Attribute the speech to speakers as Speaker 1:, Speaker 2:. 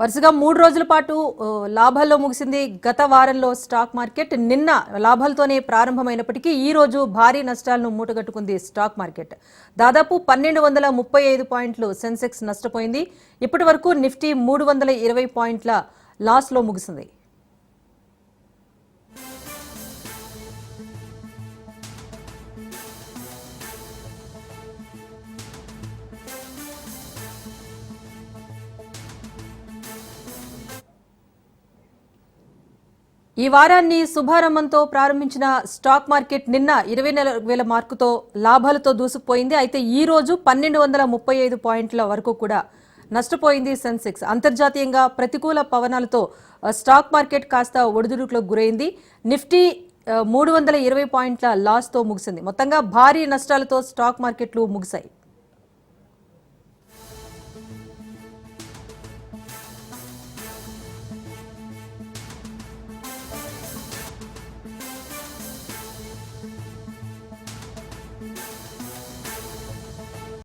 Speaker 1: వరుసగా 3 రోజుల పాటు లాభాల్లో ముగిసింది గత వారంలో స్టాక్ మార్కెట్. నిన్న లాభాలతోనే ప్రారంభమైనప్పటికీ ఈ రోజు భారీ నష్టాలను మూటగట్టుకుంది స్టాక్ మార్కెట్. దాదాపు 1235 పాయింట్లు సెన్సెక్స్ నష్టపోయింది. ఇప్పటి వరకు నిఫ్టీ 320 పాయింట్ల లాస్లో ముగిసింది. ఈ వారాన్ని శుభారంభంతో ప్రారంభించిన స్టాక్ మార్కెట్ నిన్న 20,000 మార్కుతో లాభాలతో దూసుకుపోయింది. అయితే ఈ రోజు 1235 పాయింట్ల వరకు కూడా నష్టపోయింది సెన్సెక్స్. అంతర్జాతీయంగా ప్రతికూల పవనాలతో స్టాక్ మార్కెట్ కాస్త ఒడిదుడుకులకు గురైంది. నిఫ్టీ 320 పాయింట్ల లాస్తో ముగిసింది. మొత్తంగా భారీ నష్టాలతో స్టాక్ మార్కెట్లు ముగిశాయి.